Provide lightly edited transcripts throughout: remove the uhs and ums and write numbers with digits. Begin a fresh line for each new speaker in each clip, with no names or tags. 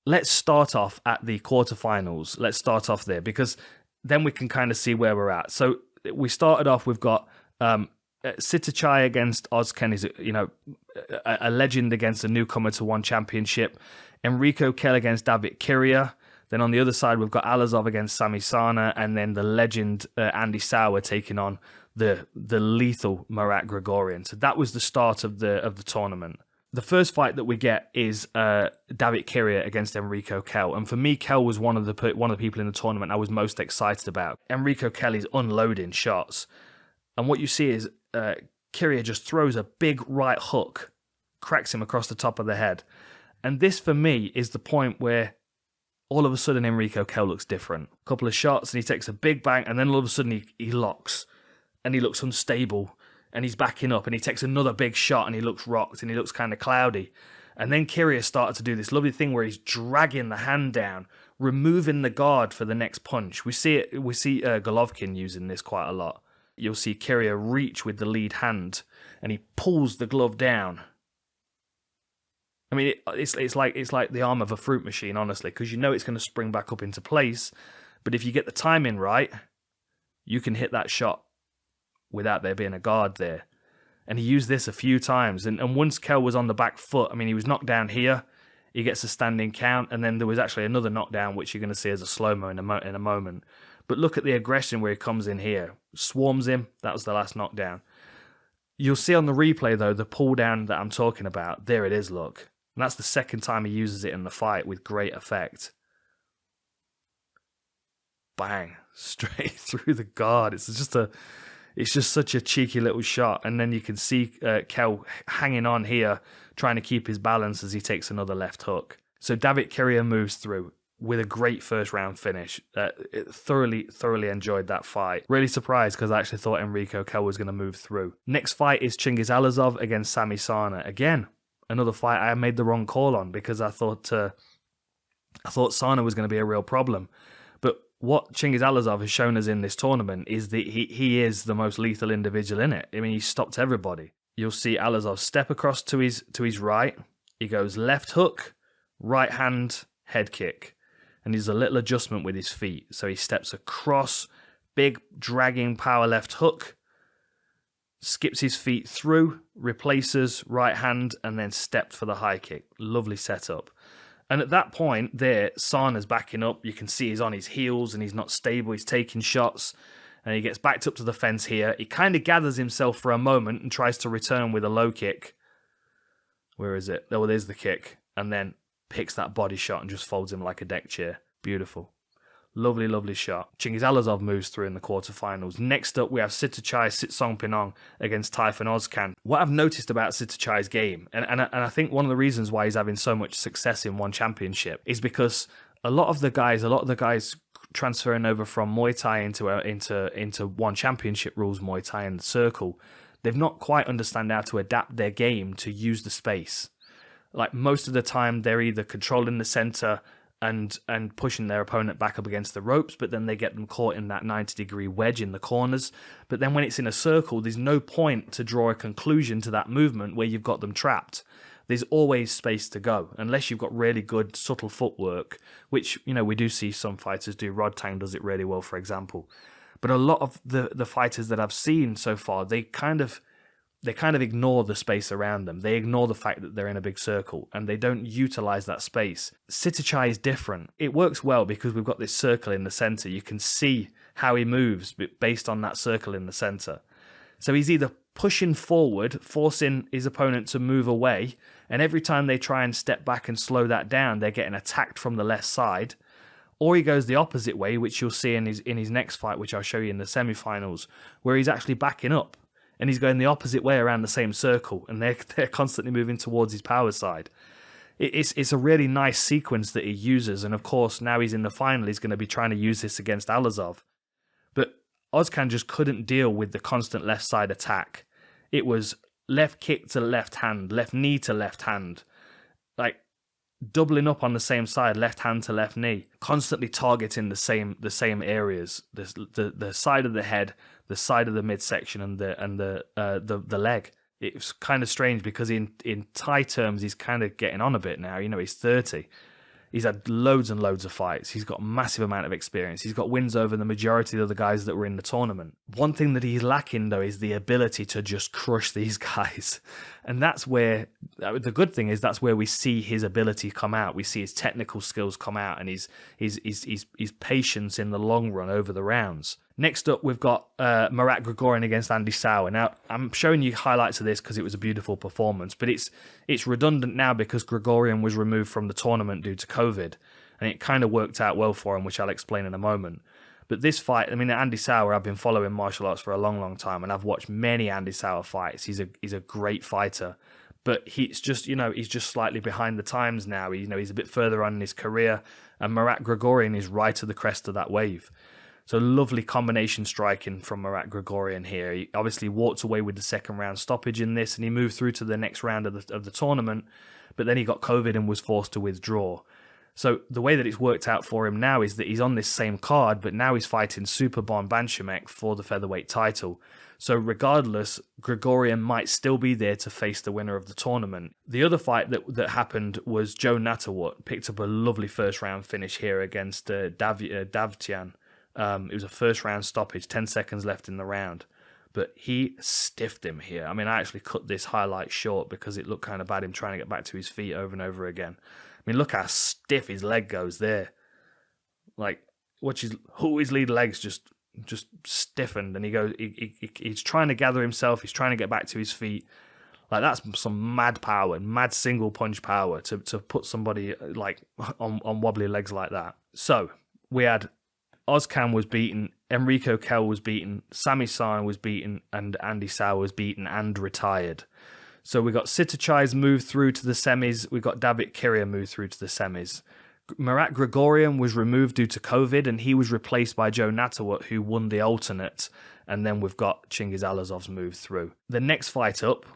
let's start off at the quarterfinals. Let's start off there, because then we can kind of see where we're at. So we started off, we've got Sitthichai against Ozken, is a legend against a newcomer to one championship. Enrico Kell against David Kiria. Then on the other side, we've got Allazov against Sami Sana, and then the legend Andy Sauer taking on the lethal Marat Gregorian. So that was the start of the tournament. The first fight that we get is David Kiria against Enrico Kell, and for me, Kell was one of the people in the tournament I was most excited about. Enrico Kell is unloading shots, and what you see is Kiria just throws a big right hook, cracks him across the top of the head, and this for me is the point where all of a sudden Enrico Kell looks different. A couple of shots and he takes a big bang, and then all of a sudden he locks, and he looks unstable. And he's backing up, and he takes another big shot, and he looks rocked, and he looks kind of cloudy. And then Kiria started to do this lovely thing where he's dragging the hand down, removing the guard for the next punch. We see Golovkin using this quite a lot. You'll see Kiria reach with the lead hand, and he pulls the glove down. I mean, it's like the arm of a fruit machine, honestly, because you know it's going to spring back up into place. But if you get the timing right, you can hit that shot without there being a guard there. And he used this a few times. And once Kell was on the back foot, I mean, he was knocked down here. He gets a standing count. And then there was actually another knockdown, which you're going to see as a slow-mo in a moment. But look at the aggression where he comes in here. Swarms him. That was the last knockdown. You'll see on the replay, though, the pull down that I'm talking about. There it is, look. And that's the second time he uses it in the fight with great effect. Bang. Straight through the guard. It's just such a cheeky little shot. And then you can see Kell hanging on here, trying to keep his balance as he takes another left hook. So David Kiria moves through with a great first round finish. Thoroughly enjoyed that fight. Really surprised, because I actually thought Enrico Kell was going to move through. Next fight is Chingiz Allazov against Sami Sana. Again, another fight I made the wrong call on, because I thought Sana was going to be a real problem. But what Chingiz Allazov has shown us in this tournament is that he is the most lethal individual in it. I mean, he stopped everybody. You'll see Allazov step across to his right. He goes left hook, right hand, head kick. And there's a little adjustment with his feet. So he steps across, big dragging power left hook, skips his feet through, replaces right hand, and then stepped for the high kick. Lovely setup. And at that point there, Sana's backing up. You can see he's on his heels and he's not stable. He's taking shots, and he gets backed up to the fence here. He kind of gathers himself for a moment and tries to return with a low kick. Where is it? Oh, there's the kick. And then picks that body shot and just folds him like a deck chair. Beautiful. Lovely, lovely shot. Chingiz Allazov moves through in the quarterfinals. Next up, we have Sitthichai Sitsongpeenong against Tayfun Ozkan. What I've noticed about Sitthichai's game, and I think one of the reasons why he's having so much success in one championship, is because a lot of the guys transferring over from Muay Thai into one championship rules Muay Thai in the circle, they've not quite understand how to adapt their game to use the space. Like, most of the time, they're either controlling the center and pushing their opponent back up against the ropes, but then they get them caught in that 90-degree wedge in the corners. But then when it's in a circle, there's no point to draw a conclusion to that movement where you've got them trapped. There's always space to go, unless you've got really good, subtle footwork, which, we do see some fighters do. Rodtang does it really well, for example. But a lot of the fighters that I've seen so far, they kind of ignore the space around them. They ignore the fact that they're in a big circle, and they don't utilize that space. Sitthichai is different. It works well because we've got this circle in the center. You can see how he moves based on that circle in the center. So he's either pushing forward, forcing his opponent to move away, and every time they try and step back and slow that down, they're getting attacked from the left side. Or he goes the opposite way, which you'll see in his next fight, which I'll show you in the semifinals, where he's actually backing up. And he's going the opposite way around the same circle, and they're constantly moving towards his power side. It's a really nice sequence that he uses, and of course, now he's in the final, he's going to be trying to use this against Allazov. But Ozkan just couldn't deal with the constant left side attack. It was left kick to left hand, left knee to left hand, like doubling up on the same side, left hand to left knee, constantly targeting the same areas, the side of the head, the side of the midsection, and the leg. It's kind of strange because in Thai terms he's kind of getting on a bit now. He's 30. He's had loads and loads of fights. He's got a massive amount of experience. He's got wins over the majority of the guys that were in the tournament. One thing that he's lacking, though, is the ability to just crush these guys. And that's where, the good thing is, that's where we see his ability come out. We see his technical skills come out, and his patience in the long run over the rounds. Next up, we've got Marat Gregorian against Andy Sauer. Now, I'm showing you highlights of this because it was a beautiful performance, but it's redundant now because Gregorian was removed from the tournament due to COVID, and it kind of worked out well for him, which I'll explain in a moment. But this fight, I mean, Andy Sauer, I've been following martial arts for a long, long time, and I've watched many Andy Sauer fights. He's a great fighter, but he's just slightly behind the times now. He's a bit further on in his career, and Marat Gregorian is right at the crest of that wave. So lovely combination striking from Marat Gregorian here. He obviously walked away with the second round stoppage in this, and he moved through to the next round of the tournament, but then he got COVID and was forced to withdraw. So the way that it's worked out for him now is that he's on this same card, but now he's fighting Superbon Banchamek for the featherweight title. So regardless, Gregorian might still be there to face the winner of the tournament. The other fight that happened was Joe Natterwood picked up a lovely first round finish here against Davtyan. It was a first round stoppage, 10 seconds left in the round, but he stiffed him here. I mean, I actually cut this highlight short because it looked kind of bad, him trying to get back to his feet over and over again. I mean, look how stiff his leg goes there. Like, watch his lead legs just stiffened, and he's trying to gather himself. He's trying to get back to his feet. Like, that's some mad power, mad single punch power to put somebody like on wobbly legs like that. So we had Ozcan was beaten, Enrico Kell was beaten, Sami Zayn was beaten, and Andy Sauer was beaten and retired. So we got Sitthichai's move through to the semis. We got David Kiria move through to the semis. Marat Gregorian was removed due to COVID, and he was replaced by Joe Natterwood, who won the alternate. And then we've got Chingiz Allazov's move through. The next fight up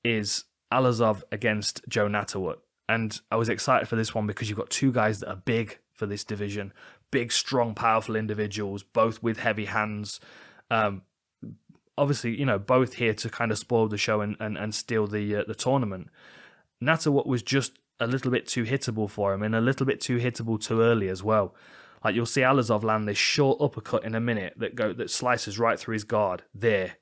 is Allazov against Joe Natterwood. And I was excited for this one because you've got two guys that are big for this division. Big, strong, powerful individuals, both with heavy hands. Obviously, both here to kind of spoil the show and steal the tournament. Natterwood was just a little bit too hittable for him, and a little bit too hittable too early as well. Like, you'll see Allazov land this short uppercut in a minute that slices right through his guard there,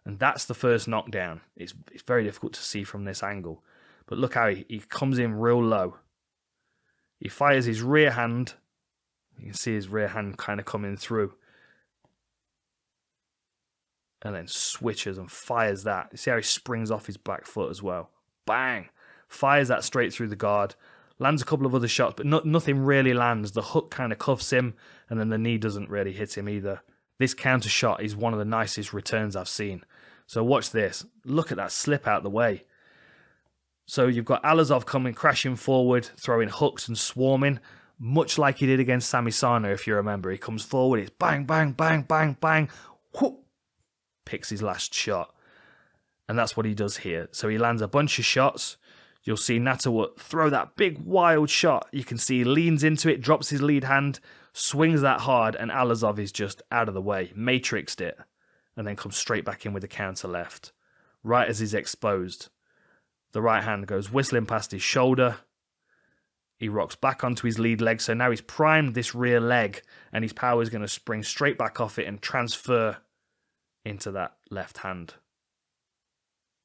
and that's the first knockdown. It's very difficult to see from this angle, but look how he comes in real low. He fires his rear hand. You can see his rear hand kind of coming through. And then switches and fires that. You see how he springs off his back foot as well. Bang! Fires that straight through the guard. Lands a couple of other shots, but nothing really lands. The hook kind of cuffs him, and then the knee doesn't really hit him either. This counter shot is one of the nicest returns I've seen. So watch this. Look at that slip out the way. So you've got Allazov coming, crashing forward, throwing hooks and swarming, much like he did against Sami Zayn, if you remember. He comes forward, it's bang, bang, bang, bang, bang, whoop, picks his last shot. And that's what he does here. So he lands a bunch of shots. You'll see Natterwood throw that big wild shot. You can see he leans into it, drops his lead hand, swings that hard, and Allazov is just out of the way, matrixed it, and then comes straight back in with the counter left. Right as he's exposed, the right hand goes whistling past his shoulder. He rocks back onto his lead leg, so now he's primed this rear leg, and his power is going to spring straight back off it and transfer into that left hand.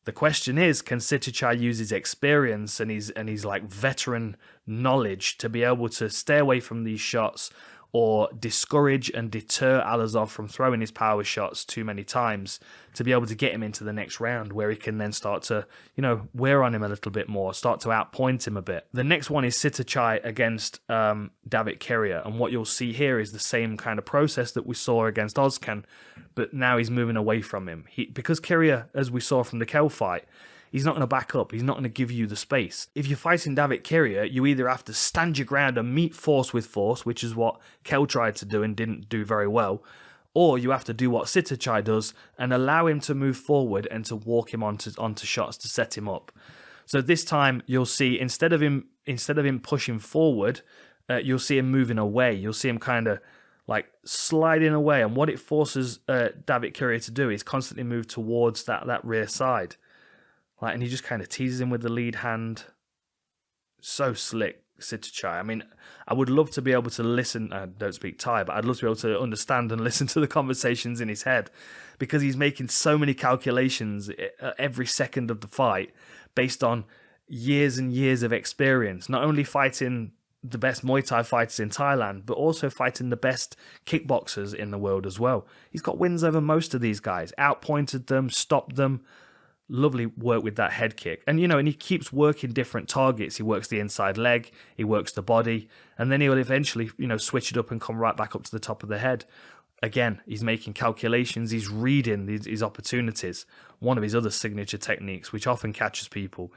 The question is, can Sitthichai use his experience and his like veteran knowledge to be able to stay away from these shots, or discourage and deter Allazov from throwing his power shots too many times, to be able to get him into the next round where he can then start to, wear on him a little bit more, start to outpoint him a bit. The next one is Sitthichai against David Kiria, and what you'll see here is the same kind of process that we saw against Ozcan, but now he's moving away from him. Because Kiria, as we saw from the Kell fight, he's not going to back up. He's not going to give you the space. If you're fighting David Kiria, you either have to stand your ground and meet force with force, which is what Kell tried to do and didn't do very well, or you have to do what Sitthichai does and allow him to move forward and to walk him onto shots to set him up. So this time you'll see instead of him pushing forward, you'll see him moving away. You'll see him kind of like sliding away, and what it forces David Kiria to do is constantly move towards that rear side. And he just kind of teases him with the lead hand. So slick. Sitthichai. I mean, I would love to be able to listen. I don't speak Thai, but I'd love to be able to understand and listen to the conversations in his head, because he's making so many calculations every second of the fight based on years and years of experience, not only fighting the best Muay Thai fighters in Thailand, but also fighting the best kickboxers in the world as well. He's got wins over most of these guys, outpointed them, stopped them. Lovely work with that head kick. And, and he keeps working different targets. He works the inside leg, he works the body, and then he'll eventually, switch it up and come right back up to the top of the head. Again, he's making calculations, he's reading his opportunities. One of his other signature techniques, which often catches people,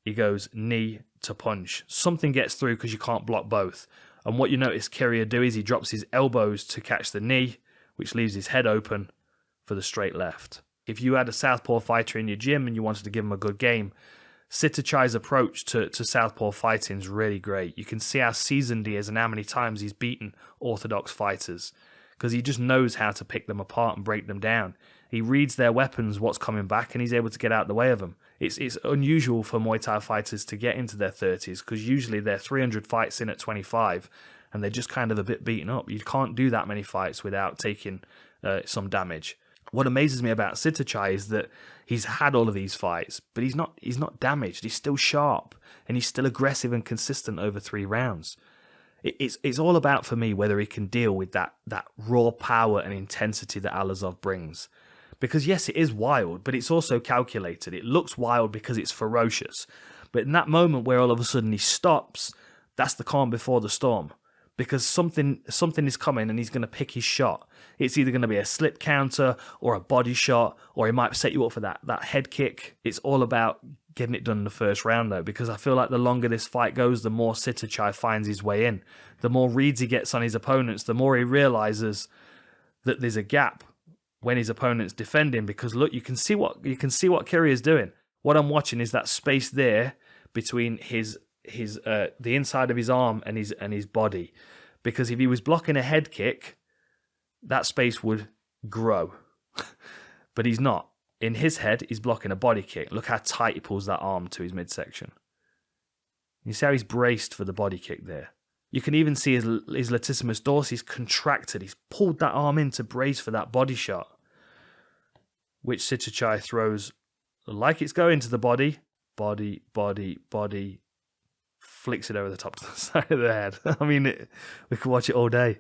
he goes knee to punch. Something gets through because you can't block both. And what you notice Kyria do is he drops his elbows to catch the knee, which leaves his head open for the straight left. If you had a southpaw fighter in your gym and you wanted to give him a good game, Sitthichai's approach to southpaw fighting is really great. You can see how seasoned he is and how many times he's beaten orthodox fighters, because he just knows how to pick them apart and break them down. He reads their weapons, what's coming back, and he's able to get out the way of them. It's unusual for Muay Thai fighters to get into their 30s, because usually they're 300 fights in at 25 and they're just kind of a bit beaten up. You can't do that many fights without taking some damage. What amazes me about Sitthichai is that he's had all of these fights, but he's not damaged. He's still sharp and he's still aggressive and consistent over 3 rounds. It's all about, for me, whether he can deal with that raw power and intensity that Allazov brings. Because yes, it is wild, but it's also calculated. It looks wild because it's ferocious. But in that moment where all of a sudden he stops, that's the calm before the storm. Because something is coming and he's going to pick his shot. It's either going to be a slip counter or a body shot, or he might set you up for that head kick. It's all about getting it done in the first round, though, because I feel like the longer this fight goes, the more Sitthichai finds his way in. The more reads he gets on his opponents, the more he realizes that there's a gap when his opponent's defending. Because look, you can see what Kyria is doing. What I'm watching is that space there between the inside of his arm and his body. Because if he was blocking a head kick, that space would grow. But he's not. In his head, he's blocking a body kick. Look how tight he pulls that arm to his midsection. You see how he's braced for the body kick there. You can even see his latissimus dorsi contracted. He's pulled that arm in to brace for that body shot, which Sitthichai throws like it's going to the body, flicks it over the top of the side of the head. I mean, we could watch it all day.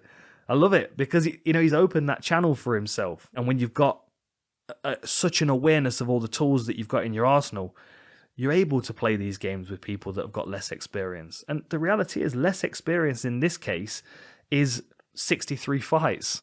I love it because he's opened that channel for himself. And when you've got such an awareness of all the tools that you've got in your arsenal, you're able to play these games with people that have got less experience. And the reality is, less experience in this case is 63 fights.